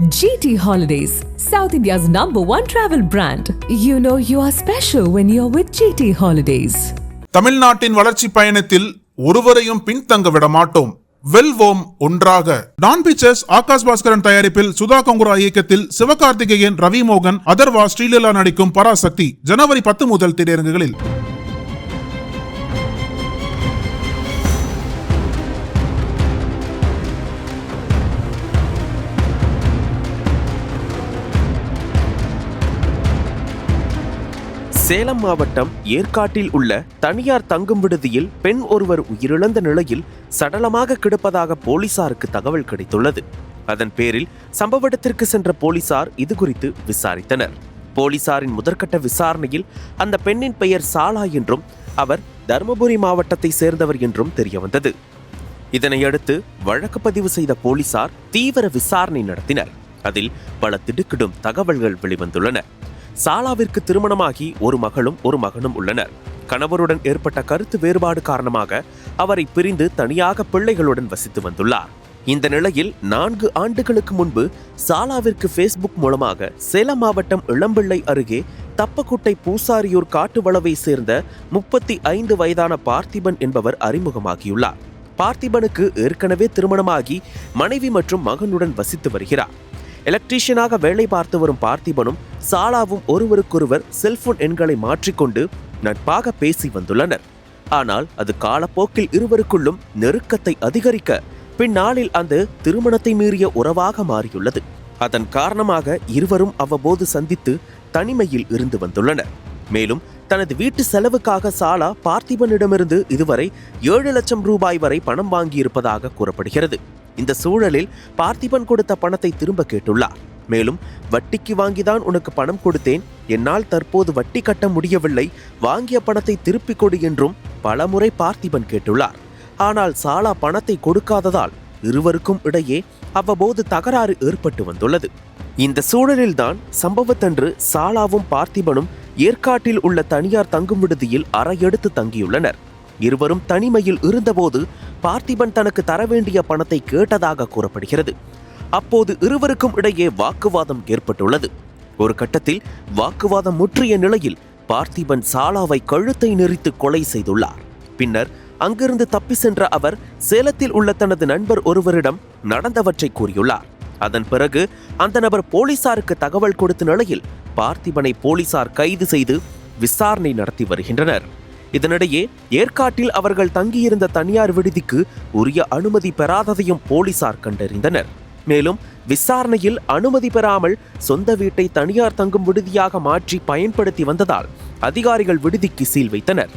GT Holidays, South India's #1 travel brand. You know you are special when you're with GT Holidays. தமிழ்நாட்டின் வளர்ச்சி பயணத்தில் ஒருவரையும் பின்தங்க விட மாட்டோம். வெல்வோம் ஒன்றாக. டான் பிக்சர்ஸ் ஆகாஷ் பாஸ்கரன் தயாரிப்பில் சுதா கங்குரா இயக்கத்தில் சிவகார்த்திகேயன், ரவி மோகன், அதர்வா, ஸ்ரீலீலா நடிக்கும் பராசக்தி ஜனவரி 10 முதல் திரையரங்குகளில். சேலம் மாவட்டம் ஏற்காட்டில் உள்ள தனியார் தங்கும் விடுதியில் பெண் ஒருவர் உயிரிழந்த நிலையில் சடலமாக கிடப்பதாக போலீசாருக்கு தகவல் கிடைத்துள்ளது. அதன் பேரில் சம்பவ இடத்திற்கு சென்ற போலீசார் இதுகுறித்து விசாரித்தனர். போலீசாரின் முதற்கட்ட விசாரணையில் அந்த பெண்ணின் பெயர் சாலா என்றும் அவர் தருமபுரி மாவட்டத்தை சேர்ந்தவர் என்றும் தெரியவந்தது. இதனையடுத்து வழக்கு பதிவு செய்த போலீசார் தீவிர விசாரணை நடத்தினர். அதில் பல திடுக்கிடும் தகவல்கள் வெளிவந்துள்ளன. சாலாவிற்கு திருமணமாகி ஒரு மகளும் ஒரு மகனும் உள்ளனர். கணவருடன் ஏற்பட்ட கருத்து வேறுபாடு காரணமாக அவரை பிரிந்து தனியாக பிள்ளைகளுடன் வசித்து வந்துள்ளார். இந்த நிலையில் 4 ஆண்டுகளுக்கு முன்பு சாலாவிற்கு ஃபேஸ்புக் மூலமாக சேலம் மாவட்டம் இளம்பிள்ளை அருகே தப்பக்குட்டை பூசாரியூர் காட்டுவளவை சேர்ந்த 35 வயதான பார்த்திபன் என்பவர் அறிமுகமாகியுள்ளார். பார்த்திபனுக்கு ஏற்கனவே திருமணமாகி மனைவி மற்றும் மகனுடன் வசித்து வருகிறார். எலக்ட்ரீஷியனாக வேலை பார்த்து வரும் பார்த்திபனும் சாலாவும் ஒருவருக்கொருவர் செல்போன் எண்களை மாற்றிக்கொண்டு நட்பாக பேசி வந்துள்ளனர். ஆனால் அது காலப்போக்கில் இருவருக்குள்ளும் நெருக்கத்தை அதிகரிக்க பின்னாளில் அந்த திருமணத்தை மீறிய உறவாக மாறியுள்ளது. அதன் காரணமாக இருவரும் அவ்வப்போது சந்தித்து தனிமையில் இருந்து வந்துள்ளனர். மேலும் தனது வீட்டு செலவுக்காக சாலா பார்த்திபனிடமிருந்து இதுவரை 7 லட்சம் ரூபாய் வரை பணம் வாங்கியிருப்பதாக கூறப்படுகிறது. இந்த சூழலில் பார்த்திபன் கொடுத்த பணத்தை திரும்ப கேட்டுள்ளார். மேலும் வட்டிக்கு வாங்கிதான் உனக்கு பணம் கொடுத்தேன், என்னால் தற்போது வட்டி கட்ட முடியவில்லை, வாங்கிய பணத்தை திருப்பிக் கொடு என்றும் பலமுறை பார்த்திபன் கேட்டுள்ளார். ஆனால் சாலா பணத்தை கொடுக்காததால் இருவருக்கும் இடையே அவ்வப்போது தகராறு ஏற்பட்டு வந்துள்ளது. இந்த சூழலில்தான் சம்பவத்தன்று சாலாவும் பார்த்திபனும் ஏற்காட்டில் உள்ள தனியார் தங்கும் விடுதியில் அறையெடுத்து தங்கியுள்ளனர். இருவரும் தனிமையில் இருந்தபோது பார்த்திபன் தனக்கு தர வேண்டிய பணத்தை கேட்டதாக கூறப்படுகிறது. அப்போது இருவருக்கும் இடையே வாக்குவாதம் ஏற்பட்டுள்ளது. ஒரு கட்டத்தில் வாக்குவாதம் முற்றிய நிலையில் பார்த்திபன் சாலாவை கழுத்தை நெரித்து கொலை செய்துள்ளார். பின்னர் அங்கிருந்து தப்பி சென்ற அவர் சேலத்தில் உள்ள தனது நண்பர் ஒருவரிடம் நடந்தவற்றை கூறியுள்ளார். அதன் பிறகு அந்த நபர் போலீசாருக்கு தகவல் கொடுத்த நிலையில் பார்த்திபனை போலீசார் கைது செய்து விசாரணை நடத்தி வருகின்றனர். இதனிடையே ஏற்காட்டில் அவர்கள் தங்கியிருந்த தனியார் விடுதிக்கு உரிய அனுமதி பெறாததையும் போலீசார் கண்டறிந்தனர். மேலும் விசாரணையில் அனுமதி பெறாமல் சொந்த வீட்டை தனியார் தங்கும் விடுதியாக மாற்றி பயன்படுத்தி வந்ததால் அதிகாரிகள் விடுதிக்கு சீல் வைத்தனர்.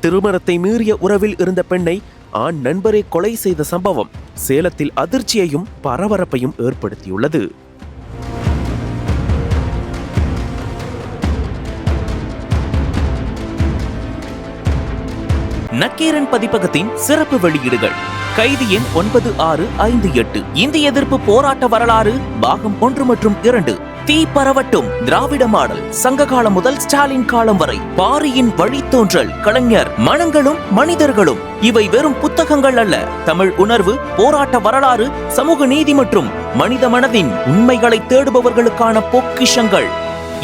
திருமணத்தை மீறிய உறவில் இருந்த பெண்ணை ஆண் நண்பரை கொலை செய்த சம்பவம் சேலத்தில் அதிர்ச்சியையும் பரபரப்பையும் ஏற்படுத்தியுள்ளது. நக்கீரன் பதிப்பகத்தின் சிறப்பு வெளியீடுகள். கைதி எண் 9658, இந்திய எதிர்ப்பு போராட்ட வரலாறு பாகம் 1 மற்றும் 2, தீ பரவட்டும் திராவிட மாடல், சங்ககாலம் முதல் ஸ்டாலின் காலம் வரை, பாரியின் வழித்தோன்றல், கலைஞர், மனங்களும் மனிதர்களும். இவை வெறும் புத்தகங்கள் அல்ல, தமிழ் உணர்வு, போராட்ட வரலாறு, சமூக நீதி மற்றும் மனித மனதின் உண்மைகளை தேடுபவர்களுக்கான பொக்கிஷங்கள்.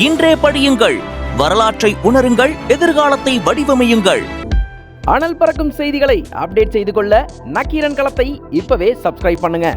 இன்றே படியுங்கள், வரலாற்றை உணருங்கள், எதிர்காலத்தை வடிவமையுங்கள். அனல் பறக்கும் செய்திகளை அப்டேட் செய்து கொள்ள நக்கீரன் களத்தை இப்பவே சப்ஸ்கிரைப் பண்ணுங்க.